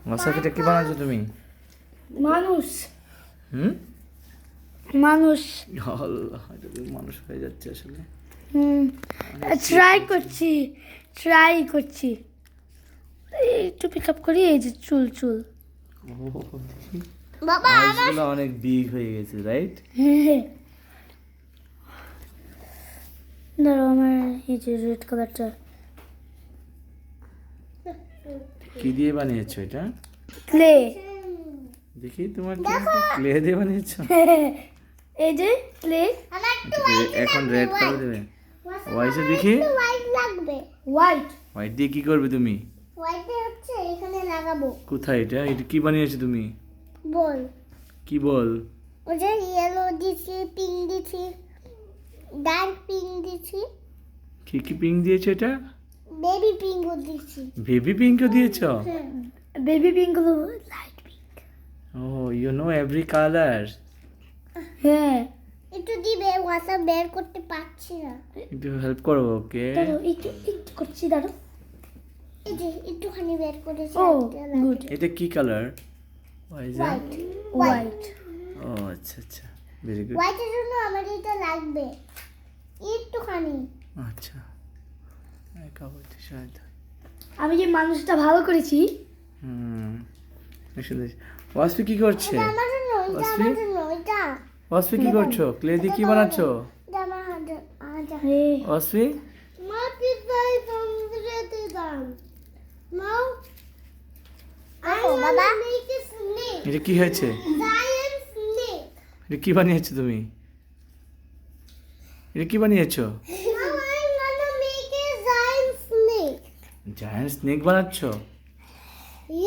ওয়াসাবিটা কি বানাচ্ছো তুমি? মানুষ হুম, মানুষ আল্লাহ, এটা তুমি মানুষ হয়ে যাচ্ছে আসলে। ট্রাই করছি একটু পিক আপ করি। এই যে চুল বাবা আইসগুলো অনেক বিগ হয়ে গেছে, রাইট? ধরো আমার এই যে রেড কালারটা কি দিয়ে বানিয়েছো এটা? ক্লে। দেখি তোমার ক্লে দিয়ে বানিয়েছো। এই যে ক্লে। এখন রেড কালার দেবে। ওয়াইসে দেখি। হোয়াইট হোয়াইট দিয়ে কি করবে তুমি? হোয়াইটে হচ্ছে এখানে লাগাবো। কোথায় এটা? এটা কি বানিয়েছো তুমি? বল কি বল? ওই যে ইয়েলো দিছি, পিঙ্ক দিছি, ডার্ক পিঙ্ক দিছি, কি কি পিঙ্ক দিয়েছো এটা? বেবি পিঙ্কও দিছি। বেবি পিঙ্কও দিয়েছো? বেবি পিঙ্ক হলো লাইট পিঙ্ক। ও, ইউ নো এভরি কালার। হ্যাঁ একটু দিবে, হোয়াটসঅ্যাপ বের করতে পারছি না। একটু হেল্প করো ওকে। দাঁড়ো একটু করছি দাঁড়ো। এই যে একটুখানি বের করেছি। ও গুড। এটা কি কালার? ওয়াইজা? হোয়াইট ও আচ্ছা আচ্ছা, ভেরি গুড। হোয়াইটের জন্য আমার এটা লাগবে একটুখানি। আচ্ছা, কাগজ শায়দ। আমি যে মানুষটা ভালো করেছি। ওয়াসফি কি করছে? এটা আমার জন্য, এটা অশ্মি? আমার জন্য, এটা ওয়াসফি কি করছো? ক্লে দিয়ে কি বানাচ্ছো? এটা আমার হাতে। হে ওয়াসফি? মা পিজাই বন্ধুতে দাও। মা বাবা মেক এ স্নেক। এটা কি হয়েছে? Giant snake. এটা কি বানিয়েছো তুমি? এটা কি বানিয়েছো? Now I'm gonna make a giant snake. Giant snake বানাচ্ছো?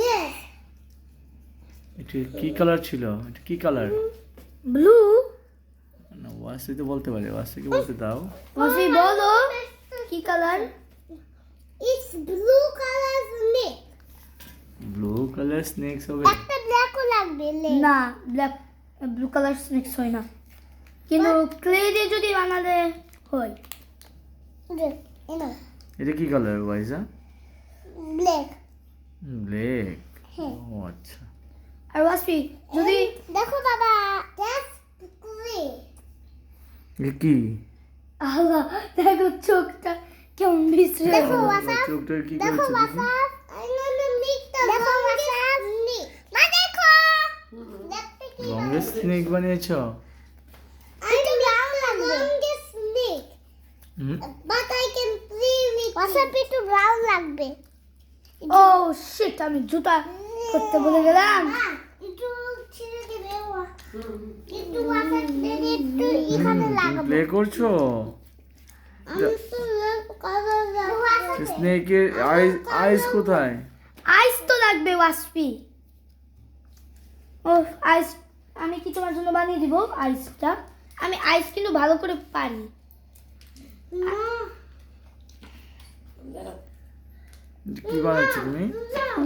Yes. এটা কি কালার ছিল? এটা কি কালার? ব্লু। না, ওয়াসফি তো বলতে পারে, ওয়াসফিকে বলতে দাও। মাসি বলো কি colour? It's blue color snake. Blue colour snake's হবে? একটা ব্ল্যাকও লাগবে লে। না ব্ল্যাক ব্লু কালার স্নেকস হয় না, কিন্তু ক্লে দিয়ে যদি বানালে হয়। এনো এটা কি কালার ওয়াইজা? ব্ল্যাক। ব্ল্যাক। হ্যাঁ। ও আচ্ছা। আর ওয়াসফি যদি দেখো বাবা, that's clay. এটা কি? আল্লাহ দেখো চোখটা কেমন বিশ্রী। দেখো ও, WhatsApp, চোখটা কি দেখো করেছে দেখি? WhatsApp, I'm gonna make the longest snake. মা দেখো, দেখতে কি লংগেস্ট স্নেক বানিয়েছো? এটা brown লাগবে। longest snake. Hmm, But I can play with WhatsApp একটু brown লাগবে। ও শিট, আমি জুতা করতে বলে গেলাম। একটু ছিঁড়ে দেবে একটু WhatsApp দিয়ে একটু এখানে লাগাবো। প্লে করছো? আমি তো কালার লাগবে। স্নেকের আইস কোথায়? আইস তো লাগবে ওয়াসফি। ও আইস আমি কি তোমার জন্য বানিয়ে দিব আইসটা? আমি আইস কিন্তু ভালো করে পারি। কি বানাচ্ছো তুমি?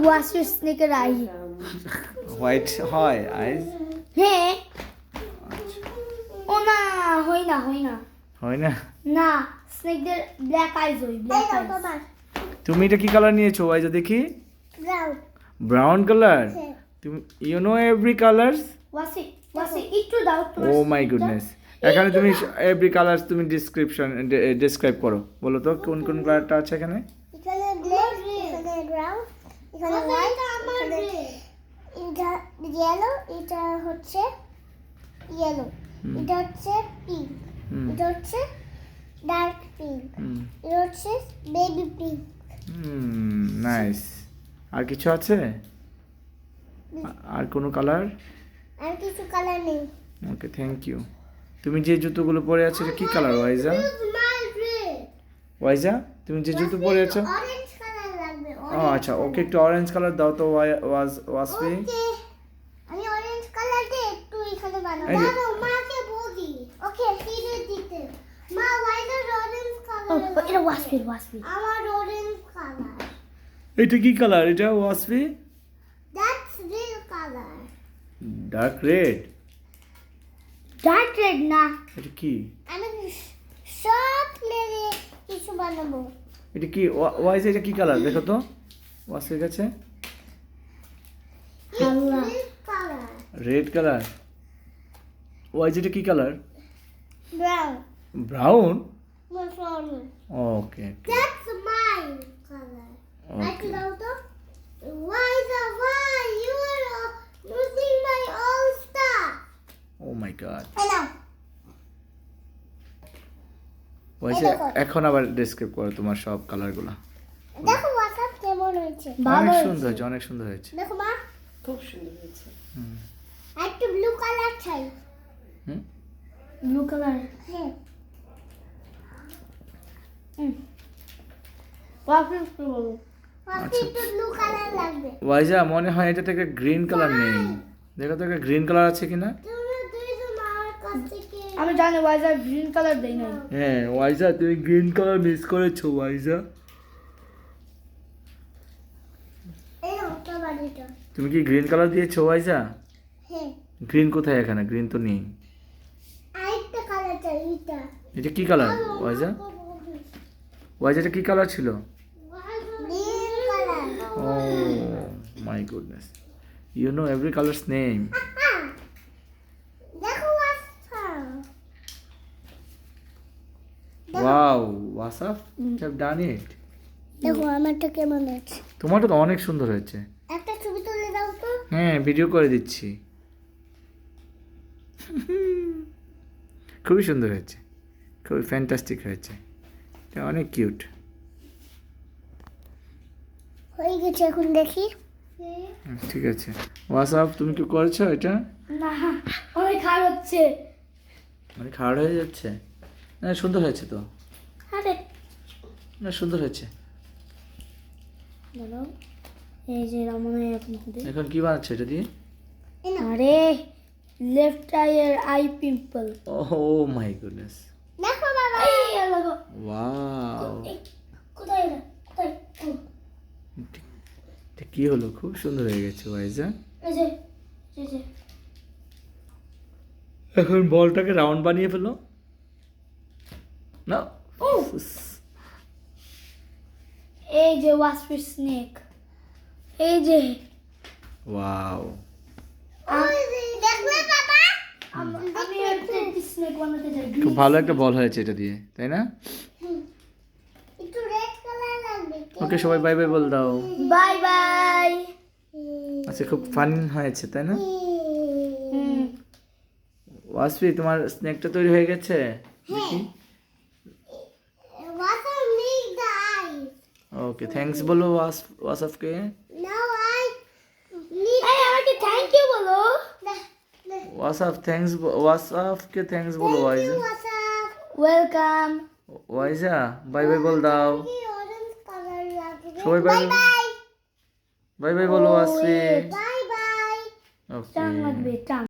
ওয়াসফি স্নেকের আই। হোয়াইট হয় আইস? হ্যাঁ। ও না হয় না হয় না? না স্নেকদের ব্ল্যাক আইজ হয়, ব্ল্যাক আইজ। তুমি এটা কি কালার নিয়েছো ওয়াইজা দেখি? ব্রাউন। Brown colour? তুমি you know every colours? Wasi একটু দাও তোমার। ও মাই গুডনেস, এখানে তুমি এভরি কালার্স তুমি ডেসক্রাইব করো। বলো তো কোন কোন কালারটা আছে এখানে? এখানে ব্ল্যাক, এখানে ব্রাউন, এখানে হোয়াইট, এখানে এটা ইয়েলো, এটা হচ্ছে ইয়েলো, এটা হচ্ছে পিঙ্ক, এটা হচ্ছে ডার্ক পিঙ্ক, এটা হচ্ছে বেবি পিঙ্ক। নাইস। আর কিছু আছে? আর কোনো কালার? আর কিছু কালার নেই। ওকে, থ্যাংক ইউ। তুমি যে জুতোগুলো পরে আছো এটা কি কালার ওয়াইজা? ওয়াইজা তুমি যে জুতো পরে আছো? অরেঞ্জ কালার লাগবে। ও আচ্ছা, ওকে একটু অরেঞ্জ কালার দাও তো ওয়াসফি। ওকে, আমি অরেঞ্জ কালার দিয়ে একটু এখানে বানাবো। এই যে- দাঁড়াও, মাকে বলি। ওকে, ফিরে দিতে। মা, why does orange O color? এটা ওয়াসফি। আমার অরেঞ্জ কালার। এটা কি কালার এটা ওয়াসফি? That's real color. Dark red? Dark red না, এটা কি? আমি সব লেগে কিছু বানাবো। এটা কি ওয়াইজা? এটা কি কালার দেখো তো ওয়াসফির কাছে? Red colour. ওয়াইজ এটা কি colour? Brown. Brown. My phone. Okay That's my color. I okay love the. Why the why you are losing my all stuff? Oh my god. Hello. Waiz এখন আবার ডেসক্রাইব করো তোমার সব কালারগুলো। দেখো WhatsApp কেমন হয়েছে। ভালো অনেক হয়েছে। সুন্দর হয়েছে, অনেক সুন্দর হয়েছে। দেখো মা, খুব সুন্দর হয়েছে। আর একটু ব্লু কালার চাই। হুম ব্লু কালার। হ্যাঁ। পারফেক্ট বলো। আপনি একটু ব্লু কালার লাগবে। ওয়াইজা মনে হয় এটা থেকে গ্রিন কালার নেই, দেখো তো একটা গ্রিন কালার আছে কিনা। তোমরা দুইজন আমার কাছ থেকে আমি জানি ওয়াইজার গ্রিন কালার দেই নাই। হ্যাঁ ওয়াইজা তুমি গ্রিন কালার মিস করেছো ওয়াইজা। এই নাও তোমার এটা। তুমি কি গ্রিন কালার দিয়েছো ওয়াইজা? হ্যাঁ। গ্রিন কোথায় এখানে? গ্রিন তো নেই। আরেকটা কালার চাই এটা। এটা কি কালার ওয়াইজা? ওয়াইজা এটা কি কালার ছিল? Green colour. Oh my goodness, you know every colours name. দেখো WhatsApp। Wow Wasaf, you have done it. দেখো আমারটা কেমন আছে। তোমারটা তো অনেক সুন্দর হয়েছে। একটা ছবি তুলে দাও তো। হ্যাঁ ভিডিও করে দিচ্ছি। খুবই সুন্দর হয়েছে, খুবই ফ্যান্টাস্টিক হয়েছে, এটা অনেক কিউট। হয়ে গেছে, এখন দেখি। ঠিক আছে ওয়াসাফ, তুমি কি করেছো এটা? না, অনেক খারাপ হচ্ছে। মানে খারাপ হয়ে যাচ্ছে? না সুন্দর হয়েছে তো, আরে না সুন্দর হয়েছে। দাঁড়াও, এই যে রামনে এখন হবে। এখন কি বানাচ্ছো এটা দিয়ে? আরে লেফট আইয়ের eye pimple. Oh my goodness, দেখো বাবা। এই লাগো। ওয়াও কোথায় এটা? কোথায়? ও, এটা কি হলো? খুব সুন্দর হয়ে গেছে ওয়াইজা। এই যে এই যে এখন বলটাকে রাউন্ড বানিয়ে ফেলো না। ও এই যে ওয়াসপি স্নেক, এই যে ওয়াও দেখবে বাবা। আমি একটা স্নেক বানাতে চাই। খুব ভালো একটা বল হয়েছে এটা দিয়ে, তাই না? একটু রেড কালার লাগবে। ওকে সবাই বাই বাই বল দাও। Bye bye. আচ্ছা খুব ফান হয়েছে তাই না? হুম, ওয়াসফি তোমার স্নেকটা তৈরি হয়ে গেছে দেখি। WhatsApp make the eyes. Okay thanks বলো ওয়াসফকে। Now I need. এই আমাকে থ্যাংক ইউ বলো। ওয়াসফ থ্যাঙ্কস, ওয়াসফকে থ্যাঙ্কস বলো Waiza. WhatsApp. Welcome. Waiza bye bye বল দাও। কি orange color লাগবে। সবাই bye Bye bye. Bye bye বলো ওয়াসফি। Bye bye. ওকে টান লাগবে, টান।